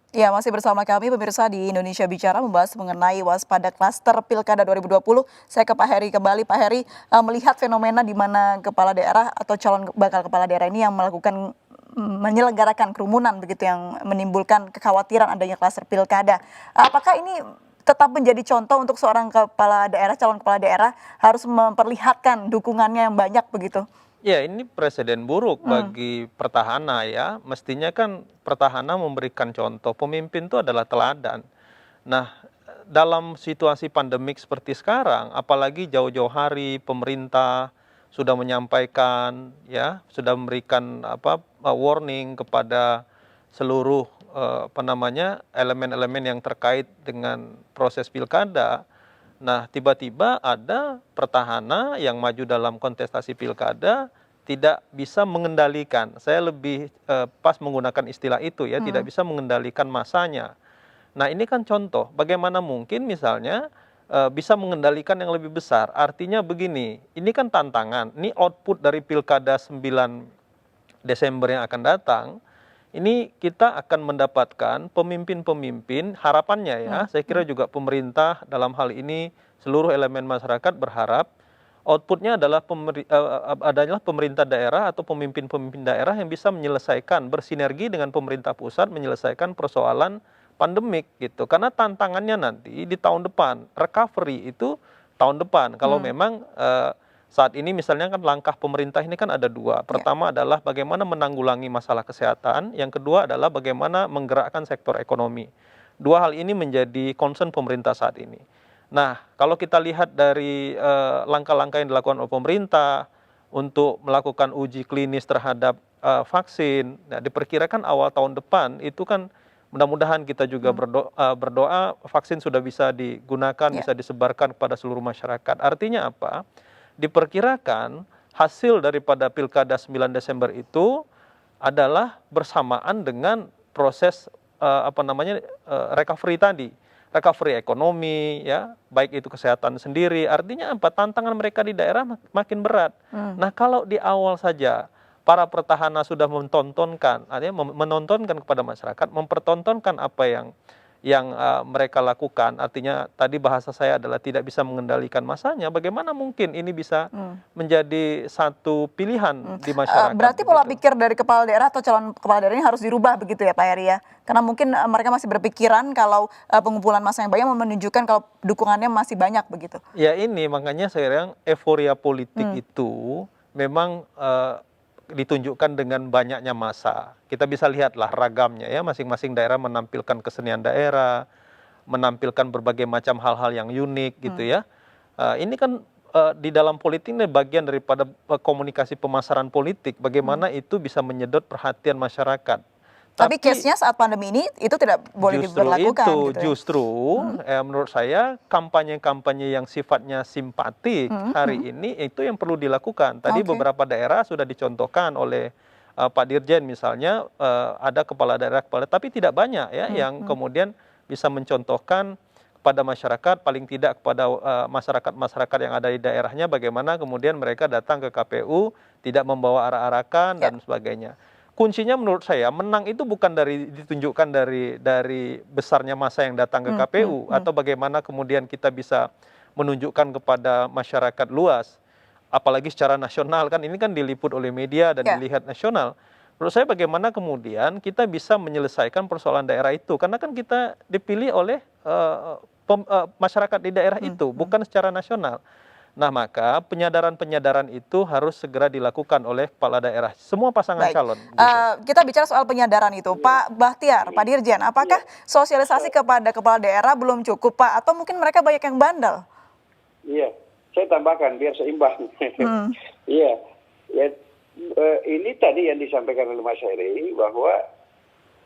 Ya, masih bersama kami pemirsa di Indonesia Bicara membahas mengenai waspada klaster Pilkada 2020. Saya ke Pak Heri kembali. Pak Heri, melihat fenomena di mana kepala daerah atau calon bakal kepala daerah ini yang melakukan menyelenggarakan kerumunan begitu yang menimbulkan kekhawatiran adanya klaster Pilkada. Apakah ini tetap menjadi contoh untuk seorang kepala daerah, calon kepala daerah harus memperlihatkan dukungannya yang banyak begitu? Ya, ini presiden buruk Hmm, bagi petahana ya. Mestinya kan petahana memberikan contoh, pemimpin itu adalah teladan. Nah, dalam situasi pandemik seperti sekarang, apalagi jauh-jauh hari pemerintah sudah menyampaikan ya, sudah memberikan warning kepada seluruh elemen-elemen yang terkait dengan proses pilkada. Nah, tiba-tiba ada petahana yang maju dalam kontestasi pilkada tidak bisa mengendalikan. Saya lebih pas menggunakan istilah itu ya, tidak hmm, bisa mengendalikan masanya. Nah, ini kan contoh bagaimana mungkin misalnya bisa mengendalikan yang lebih besar. Artinya begini, ini kan tantangan. Ini output dari pilkada 9 Desember yang akan datang. Ini kita akan mendapatkan pemimpin-pemimpin, harapannya ya, hmm, saya hmm. kira juga pemerintah dalam hal ini seluruh elemen masyarakat berharap outputnya adalah pemerintah daerah atau pemimpin-pemimpin daerah yang bisa menyelesaikan bersinergi dengan pemerintah pusat menyelesaikan persoalan pandemik gitu. Karena tantangannya nanti di tahun depan, recovery itu tahun depan. Kalau Hmm, memang saat ini misalnya kan langkah pemerintah ini kan ada dua. ya. Pertama adalah bagaimana menanggulangi masalah kesehatan, yang kedua adalah bagaimana menggerakkan sektor ekonomi. Dua hal ini menjadi concern pemerintah saat ini. Nah, kalau kita lihat dari langkah-langkah yang dilakukan oleh pemerintah untuk melakukan uji klinis terhadap vaksin, nah, diperkirakan awal tahun depan itu kan mudah-mudahan kita juga Hmm, berdoa vaksin sudah bisa digunakan, ya. bisa disebarkan kepada seluruh masyarakat. Artinya apa? Diperkirakan hasil daripada pilkada 9 Desember itu adalah bersamaan dengan proses recovery tadi, recovery ekonomi ya, baik itu kesehatan sendiri. Artinya apa? Tantangan mereka di daerah makin berat. Hmm. Nah, kalau di awal saja para petahana sudah menontonkan, artinya menontonkan kepada masyarakat, mempertontonkan apa yang mereka lakukan, artinya tadi bahasa saya adalah tidak bisa mengendalikan masanya, bagaimana mungkin ini bisa Hmm. menjadi satu pilihan di masyarakat Berarti pola begitu. pikir dari kepala daerah atau calon kepala daerah ini harus dirubah begitu ya Pak Heri ya? Karena mungkin, mereka masih berpikiran kalau, pengumpulan massa yang banyak menunjukkan kalau dukungannya masih banyak begitu. Ya ini makanya saya bilang euforia politik Hmm, itu memang ditunjukkan dengan banyaknya massa. Kita bisa lihatlah ragamnya ya, masing-masing daerah menampilkan kesenian daerah, menampilkan berbagai macam hal-hal yang unik gitu hmm. ya. Ini kan di dalam politik ini bagian daripada komunikasi pemasaran politik, Hmm. bagaimana itu bisa menyedot perhatian masyarakat. Tapi Tapi case-nya saat pandemi ini itu tidak boleh justru diberlakukan itu, gitu ya? Hmm, menurut saya kampanye-kampanye yang sifatnya simpatik hmm, hari hmm. ini itu yang perlu dilakukan. Tadi Oke. beberapa daerah sudah dicontohkan oleh Pak Dirjen misalnya, ada kepala daerah tapi tidak banyak ya Hmm, yang hmm. kemudian bisa mencontohkan kepada masyarakat, paling tidak kepada masyarakat-masyarakat yang ada di daerahnya, bagaimana kemudian mereka datang ke KPU tidak membawa arak-arakan Ya. dan sebagainya. Kuncinya menurut saya menang itu bukan ditunjukkan dari besarnya massa yang datang ke Hmm, hmm, KPU hmm. atau bagaimana kemudian kita bisa menunjukkan kepada masyarakat luas, apalagi secara nasional kan ini kan diliput oleh media dan Ya. dilihat nasional. Menurut saya bagaimana kemudian kita bisa menyelesaikan persoalan daerah itu karena kan kita dipilih oleh masyarakat di daerah Hmm, itu hmm. bukan secara nasional. Nah, maka penyadaran-penyadaran itu harus segera dilakukan oleh kepala daerah, semua pasangan Baik, calon, gitu. kita bicara soal penyadaran itu, Iya, Pak Bahtiar, Pak Dirjen, iya. apakah sosialisasi kepada kepala daerah belum cukup, Pak? Atau mungkin mereka banyak yang bandel? Iya, saya tambahkan biar seimbang. Hmm, Iya, ya, ini tadi yang disampaikan oleh Mas Heri bahwa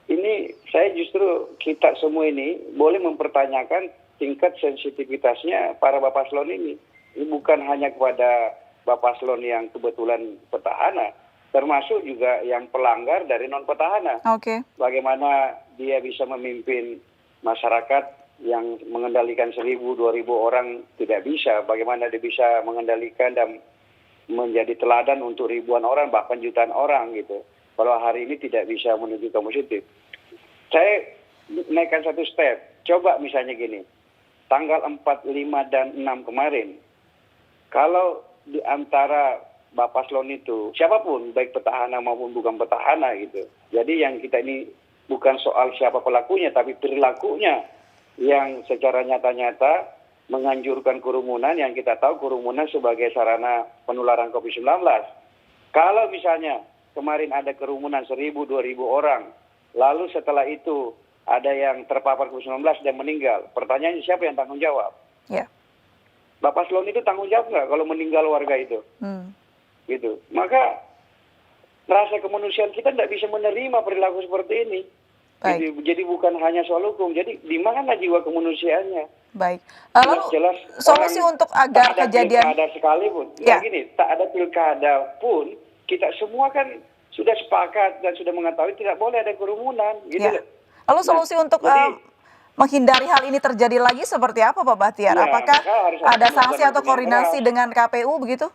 ini saya justru kita semua ini boleh mempertanyakan tingkat sensitivitasnya para Bapaslon ini. Ini bukan hanya kepada Bapaslon yang kebetulan petahana, termasuk juga yang pelanggar dari non petahana. oke. Bagaimana dia bisa memimpin masyarakat yang mengendalikan 1.000-2.000 orang tidak bisa. Bagaimana dia bisa mengendalikan dan menjadi teladan untuk ribuan orang bahkan jutaan orang gitu. Kalau hari ini tidak bisa menunjukkan positif. Saya naikkan satu step. Coba misalnya gini, tanggal 4, 5, dan 6 kemarin, kalau di antara Bapaslon itu, siapapun, baik petahana maupun bukan petahana gitu. Jadi yang kita ini bukan soal siapa pelakunya, tapi perilakunya yang secara nyata-nyata menganjurkan kerumunan, yang kita tahu kerumunan sebagai sarana penularan COVID-19. Kalau misalnya kemarin ada kerumunan 1.000, 2.000 orang, lalu setelah itu ada yang terpapar COVID-19 dan meninggal, pertanyaannya siapa yang tanggung jawab? Ya. Bapaslon itu tanggung jawab nggak kalau meninggal warga itu? Gitu. Maka rasa kemanusiaan kita tidak bisa menerima perilaku seperti ini. Jadi bukan hanya soal hukum, jadi di mana jiwa kemanusiaannya? Baik. Lalu Jelas solusi untuk agar tak ada kejadian pilkada sekalipun. Ya. Gini, tak ada pilkada pun, kita semua kan sudah sepakat dan sudah mengetahui tidak boleh ada kerumunan. Gitu. Ya. Lalu solusi untuk menghindari hal ini terjadi lagi seperti apa Pak Bahtiar? Ya, Apakah ada sanksi atau koordinasi keras dengan KPU begitu?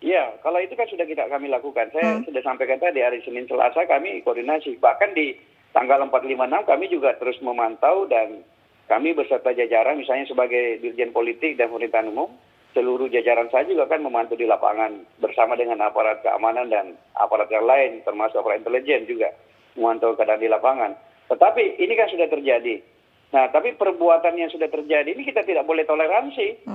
Ya, kalau itu kan sudah kami lakukan. Saya sudah sampaikan tadi hari Senin Selasa kami koordinasi. Bahkan di tanggal 4, 5, 6 kami juga terus memantau dan kami beserta jajaran misalnya sebagai Dirjen Politik dan Pemerintahan Umum, seluruh jajaran saya juga kan memantau di lapangan bersama dengan aparat keamanan dan aparat yang lain termasuk aparat intelijen juga memantau keadaan di lapangan. Tetapi ini kan sudah terjadi. Nah, tapi perbuatan yang sudah terjadi ini kita tidak boleh toleransi.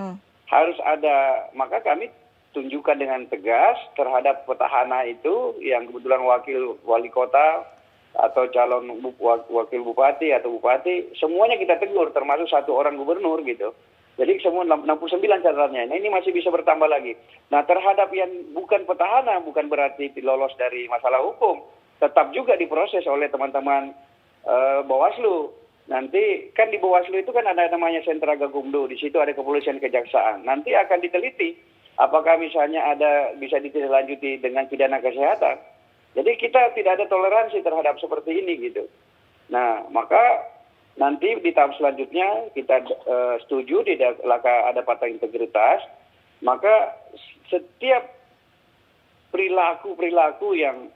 Harus ada, maka kami tunjukkan dengan tegas terhadap petahana itu yang kebetulan wakil wali kota atau calon wakil bupati atau bupati, semuanya kita tegur termasuk satu orang gubernur gitu. Jadi semua 69 catatannya. Nah, ini masih bisa bertambah lagi. Nah, terhadap yang bukan petahana bukan berarti lolos dari masalah hukum, tetap juga diproses oleh teman-teman Bawaslu. Nanti kan di Bawaslu itu kan ada namanya sentra Gakumdu, di situ ada kepolisian kejaksaan. Nanti akan diteliti apakah misalnya ada bisa ditindaklanjuti dengan pidana kesehatan. Jadi kita tidak ada toleransi terhadap seperti ini gitu. Nah, maka nanti di tahap selanjutnya kita setuju tidak ada patah integritas, maka setiap perilaku yang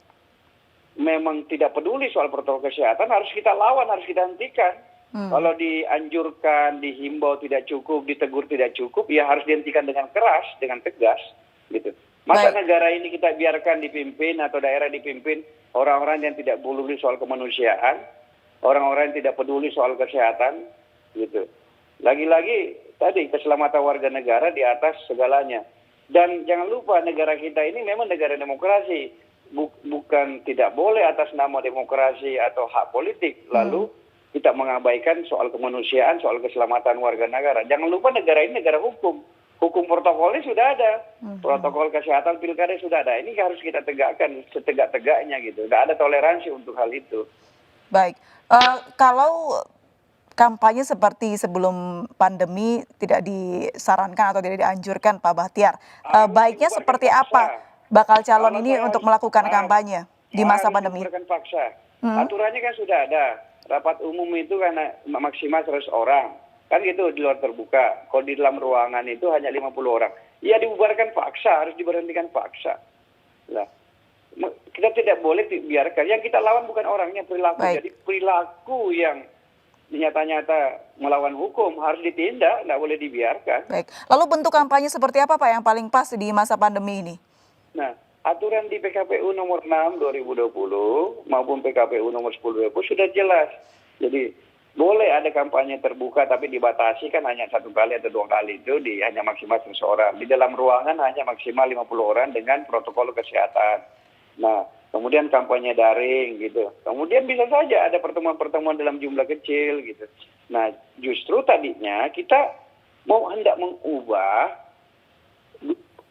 memang tidak peduli soal protokol kesehatan harus kita lawan, harus kita hentikan. Kalau dianjurkan, dihimbau tidak cukup, ditegur tidak cukup, ya harus dihentikan dengan keras, dengan tegas, gitu. Masa negara ini kita biarkan dipimpin atau daerah dipimpin orang-orang yang tidak peduli soal kemanusiaan, orang-orang yang tidak peduli soal kesehatan, gitu. Lagi-lagi tadi keselamatan warga negara di atas segalanya. Dan jangan lupa negara kita ini memang negara demokrasi, bukan tidak boleh atas nama demokrasi atau hak politik lalu kita mengabaikan soal kemanusiaan, soal keselamatan warga negara. Jangan lupa negara ini negara hukum. Hukum protokolnya sudah ada. Protokol kesehatan pilkada sudah ada. Ini harus kita tegakkan setegak-tegaknya gitu. Tidak ada toleransi untuk hal itu. Baik. Kalau kampanye seperti sebelum pandemi tidak disarankan atau tidak dianjurkan Pak Bahtiar, baiknya seperti apa bakal calon ini untuk melakukan kampanye di masa pandemi? Paksa. Aturannya kan sudah ada. Rapat umum itu kan maksimal 100 orang. Kan gitu di luar terbuka. Kalau di dalam ruangan itu hanya 50 orang. Ya dibubarkan paksa, harus diberhentikan paksa. Nah, kita tidak boleh biarkan. Yang kita lawan bukan orangnya, perilaku. Baik. Jadi perilaku yang nyata-nyata melawan hukum harus ditindak, tidak boleh dibiarkan. Baik. Lalu bentuk kampanye seperti apa Pak yang paling pas di masa pandemi ini? Nah, aturan di PKPU nomor 6 2020 maupun PKPU nomor 10 2020 sudah jelas. Jadi boleh ada kampanye terbuka tapi dibatasi kan hanya 1 kali atau 2 kali itu hanya maksimal 100 orang. Di dalam ruangan hanya maksimal 50 orang dengan protokol kesehatan. Nah, kemudian kampanye daring gitu. Kemudian bisa saja ada pertemuan-pertemuan dalam jumlah kecil gitu. Nah, justru tadinya kita hendak mengubah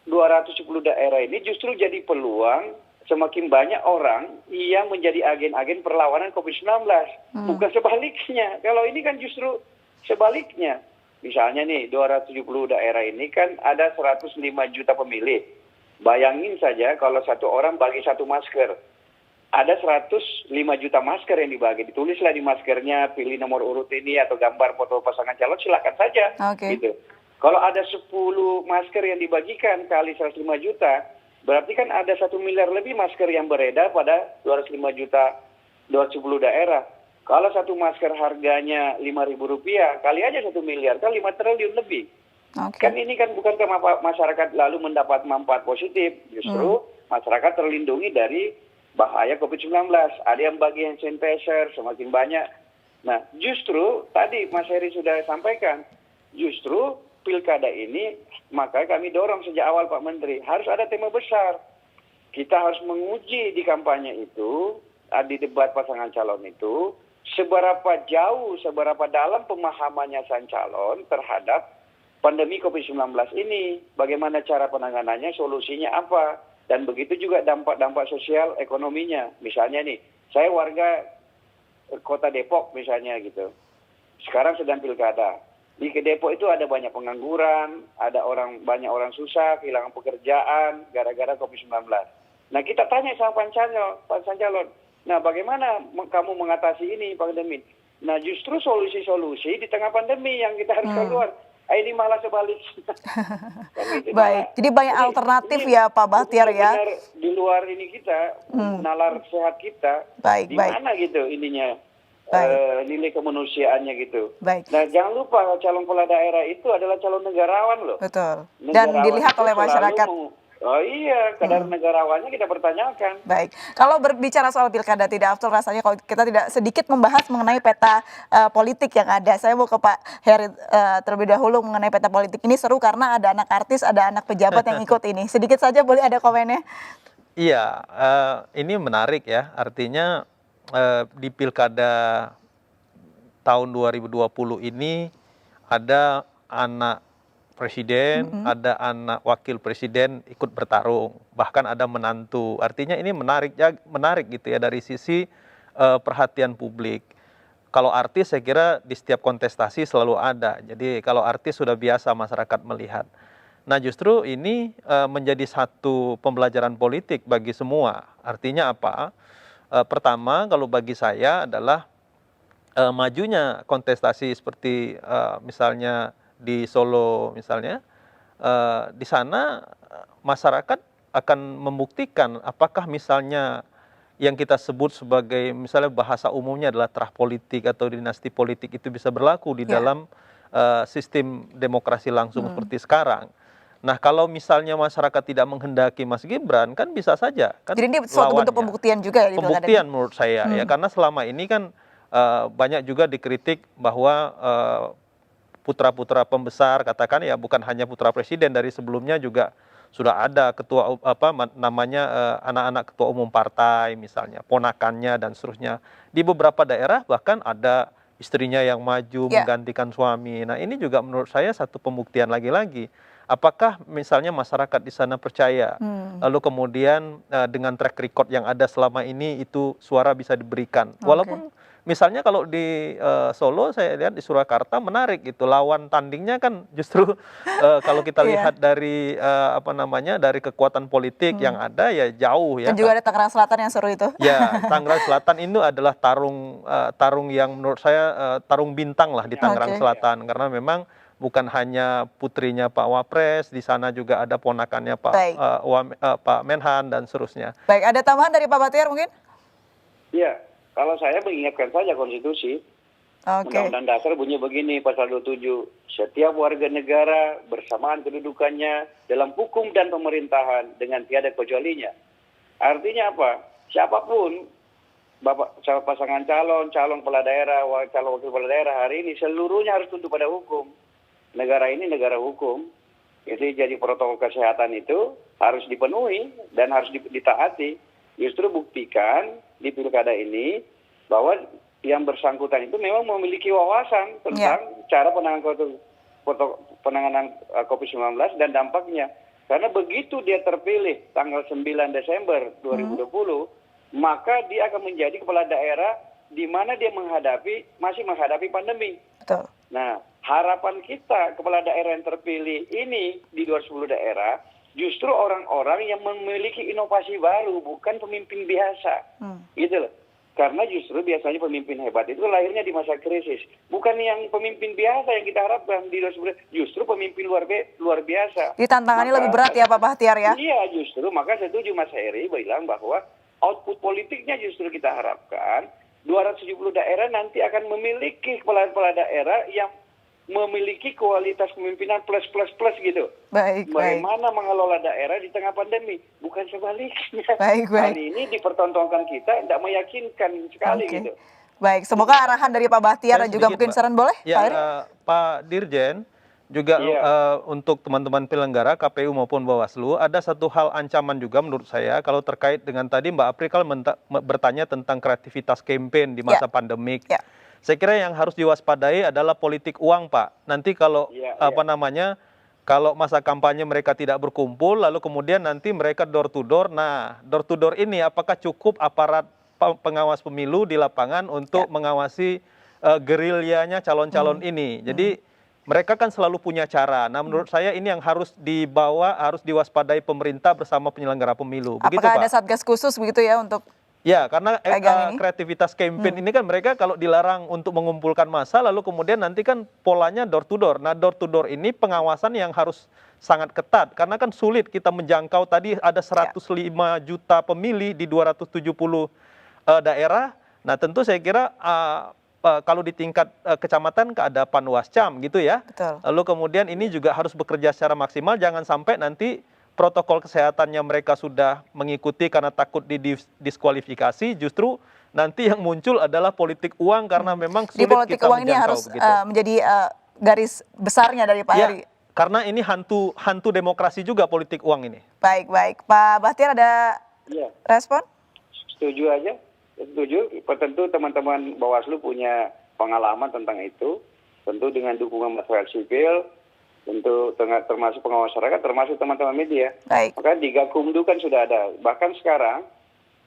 210 daerah ini justru jadi peluang semakin banyak orang yang menjadi agen-agen perlawanan COVID-19. Bukan sebaliknya. Kalau ini kan justru sebaliknya. Misalnya nih 270 daerah ini kan ada 105 juta pemilih. Bayangin saja kalau satu orang bagi satu masker. Ada 105 juta masker yang dibagi. Ditulislah di maskernya pilih nomor urut ini atau gambar foto pasangan calon, silakan saja. Gitu. Kalau ada 10 masker yang dibagikan kali 105 juta, berarti kan ada 1 miliar lebih masker yang beredar pada 205 juta 210 daerah. Kalau satu masker harganya Rp5.000, kali aja 1 miliar, kan 5 triliun lebih. Oke. Kan ini kan bukan masyarakat lalu mendapat manfaat positif, justru masyarakat terlindungi dari bahaya COVID-19. Ada yang bagi hand sanitizer semakin banyak. Nah, justru tadi Mas Heri sudah sampaikan, justru pilkada ini, maka kami dorong sejak awal Pak Menteri, harus ada tema besar. Kita harus menguji di kampanye itu, di debat pasangan calon itu, seberapa jauh, seberapa dalam pemahamannya sang calon terhadap pandemi COVID-19 ini. Bagaimana cara penanganannya, solusinya apa. Dan begitu juga dampak-dampak sosial ekonominya. Misalnya nih, saya warga kota Depok misalnya gitu. Sekarang sedang pilkada. Di Depok itu ada banyak pengangguran, ada banyak orang susah, kehilangan pekerjaan gara-gara COVID-19. Nah, kita tanya sama pasangan calon, nah bagaimana kamu mengatasi ini pandemi? Nah, justru solusi-solusi di tengah pandemi yang kita harus keluar. Ini malah sebaliknya. Baik, jadi banyak alternatif ya Pak Bahtiar ya. Benar di luar ini kita, nalar sehat kita, Baik, di mana gitu ininya. Nilai kemanusiaannya gitu. Baik. Nah, jangan lupa calon kepala daerah itu adalah calon negarawan loh. Betul. Dan Negarawan dilihat itu oleh masyarakat. Oh iya, kadar negarawannya kita pertanyakan. Baik, kalau berbicara soal pilkada tidak afdol rasanya kalau kita tidak sedikit membahas mengenai peta politik yang ada. Saya mau ke Pak Heri terlebih dahulu mengenai peta politik ini seru karena ada anak artis, ada anak pejabat yang ikut ini. Sedikit saja boleh ada komennya? Iya, ini menarik ya. Artinya di pilkada tahun 2020 ini ada anak presiden, ada anak wakil presiden ikut bertarung, bahkan ada menantu. Artinya ini menarik gitu ya dari sisi perhatian publik. Kalau artis saya kira di setiap kontestasi selalu ada. Jadi kalau artis sudah biasa masyarakat melihat. Nah, justru ini menjadi satu pembelajaran politik bagi semua. Artinya apa? Pertama, kalau bagi saya adalah majunya kontestasi seperti misalnya di Solo misalnya, di sana masyarakat akan membuktikan apakah misalnya yang kita sebut sebagai misalnya bahasa umumnya adalah terah politik atau dinasti politik itu bisa berlaku di dalam sistem demokrasi langsung seperti sekarang. Nah, kalau misalnya masyarakat tidak menghendaki Mas Gibran, kan bisa saja kan. Jadi ini suatu bentuk lawannya. pembuktian juga ya di pilkada Pembuktian ini? menurut saya ya, karena selama ini kan banyak juga dikritik bahwa putra-putra pembesar katakan ya, bukan hanya putra presiden, dari sebelumnya juga sudah ada ketua anak-anak ketua umum partai misalnya, ponakannya dan seterusnya. Di beberapa daerah bahkan ada istrinya yang maju menggantikan suami. Nah, ini juga menurut saya satu pembuktian lagi-lagi. Apakah misalnya masyarakat di sana percaya, lalu kemudian dengan track record yang ada selama ini itu suara bisa diberikan. Walaupun misalnya kalau di Solo saya lihat di Surakarta menarik gitu, lawan tandingnya kan justru kalau kita lihat dari dari kekuatan politik yang ada ya jauh ya. Dan juga ada Tangerang Selatan yang seru itu. Ya, Tangerang Selatan itu adalah tarung yang menurut saya tarung bintang lah di Tangerang Selatan, karena memang bukan hanya putrinya Pak Wapres, di sana juga ada ponakannya Pak Menhan dan seterusnya. Baik, ada tambahan dari Pak Bahtiar mungkin? Iya, kalau saya mengingatkan saja konstitusi. Undang-Undang Dasar bunyi begini, pasal 27. Setiap warga negara bersamaan kedudukannya dalam hukum dan pemerintahan dengan tiada kecualinya. Artinya apa? Siapapun, pasangan calon kepala daerah, calon wakil kepala daerah hari ini seluruhnya harus tunduk pada hukum. Negara ini negara hukum, jadi protokol kesehatan itu harus dipenuhi dan harus ditaati. Justru buktikan di pilkada ini bahwa yang bersangkutan itu memang memiliki wawasan tentang cara penanganan COVID-19 dan dampaknya. Karena begitu dia terpilih tanggal 9 Desember 2020, maka dia akan menjadi kepala daerah di mana dia masih menghadapi pandemi. Betul. Nah, harapan kita kepala daerah yang terpilih ini di 210 daerah justru orang-orang yang memiliki inovasi baru, bukan pemimpin biasa. Gitu loh. Karena justru biasanya pemimpin hebat itu lahirnya di masa krisis. Bukan yang pemimpin biasa yang kita harapkan di 210, justru pemimpin luar biasa. Jadi tantangannya lebih berat ya Pak Bahtiar ya? Iya, justru maka setuju Mas Heri bilang bahwa output politiknya justru kita harapkan 270 daerah nanti akan memiliki kepala-kepala daerah yang memiliki kualitas pemimpinan plus gitu. Baik, baik. Bagaimana mengelola daerah di tengah pandemi, bukan sebaliknya. Baik, baik. Hari ini dipertontonkan kita tidak meyakinkan sekali Oke. gitu. Baik, semoga arahan dari Pak Bahtiar Saya dan juga sedikit, mungkin Mbak. saran boleh, Ya, Pak Heri? Pak Dirjen, juga Iya. untuk teman-teman penyelenggara KPU maupun Bawaslu, ada satu hal ancaman juga menurut saya kalau terkait dengan tadi Mbak April kan bertanya tentang kreativitas campaign di masa pandemik. Ya. Saya kira yang harus diwaspadai adalah politik uang, Pak. Nanti kalau Iya, kalau masa kampanye mereka tidak berkumpul, lalu kemudian nanti mereka door to door. Nah, door to door ini apakah cukup aparat pengawas pemilu di lapangan untuk mengawasi gerilyanya calon-calon ini? Jadi mereka kan selalu punya cara. Nah, menurut saya ini yang harus dibawa, harus diwaspadai pemerintah bersama penyelenggara pemilu. Begitu, Apakah Pak? ada satgas khusus begitu ya untuk Ya, karena pegang ini? kreativitas campaign ini kan mereka kalau dilarang untuk mengumpulkan massa, lalu kemudian nanti kan polanya door to door. Nah, door to door ini pengawasan yang harus sangat ketat, karena kan sulit kita menjangkau tadi ada 105 juta pemilih di 270 daerah. Nah, tentu saya kira kalau di tingkat kecamatan ada Panwascam gitu ya. Betul. Lalu kemudian ini juga harus bekerja secara maksimal, jangan sampai nanti protokol kesehatannya mereka sudah mengikuti karena takut didiskualifikasi, justru nanti yang muncul adalah politik uang karena memang Di sulit politik kita uang ini menjangkau harus begitu. menjadi garis besarnya dari Pak Heri. Ya, karena ini hantu demokrasi juga politik uang ini. Baik, baik. Pak Bahtiar ada Iya. respon? Setuju aja, setuju. Tentu teman-teman Bawaslu punya pengalaman tentang itu. Tentu dengan dukungan masyarakat sipil, tentu termasuk pengawas masyarakat, termasuk teman-teman media. Baik. Maka di Gakumdu kan sudah ada. Bahkan sekarang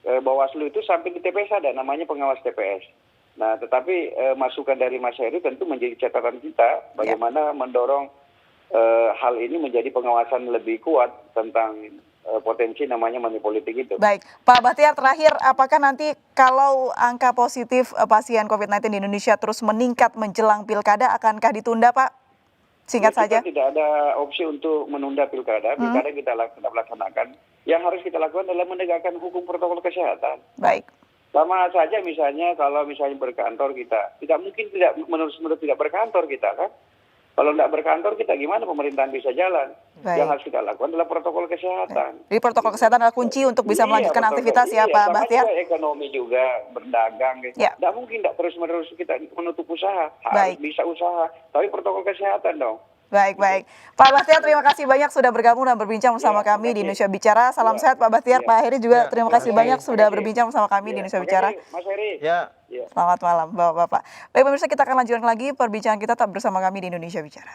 Bawaslu itu sampai di TPS ada, namanya pengawas TPS. Nah, tetapi masukan dari Mas Heri tentu menjadi catatan kita bagaimana mendorong hal ini menjadi pengawasan lebih kuat tentang potensi namanya money politik itu. Baik, Pak Bahtiar terakhir, apakah nanti kalau angka positif pasien COVID-19 di Indonesia terus meningkat menjelang pilkada, akankah ditunda, Pak? Singkat saja. Kita tidak ada opsi untuk menunda pilkada. Pilkada kita laksanakan. Yang harus kita lakukan adalah menegakkan hukum protokol kesehatan. Baik. Sama saja misalnya kalau misalnya berkantor kita, tidak mungkin tidak menurut tidak berkantor kita kan. Kalau tidak berkantor kita gimana pemerintahan bisa jalan? Baik. Yang harus kita lakukan adalah protokol kesehatan. Jadi protokol kesehatan adalah kunci untuk bisa melanjutkan aktivitas ya, Pak sama Bahtiar? juga ekonomi juga, berdagang. Ya. Tidak mungkin tidak terus-menerus kita menutup usaha. Baik. Harus bisa usaha, tapi protokol kesehatan dong. Baik, baik. Pak Bahtiar, terima kasih banyak sudah bergabung dan berbincang bersama Ya, kami di terima Indonesia Bicara. Salam sehat Pak Bahtiar. Ya. Pak Heri juga Ya, terima terima kasih kasih. banyak sudah Terima kasih. berbincang bersama kami di Indonesia Bicara. Mas Heri. Ya. Ya. Selamat malam, Bapak-Bapak. Baik pemirsa, kita akan lanjutkan lagi perbincangan kita tetap bersama kami di Indonesia Bicara.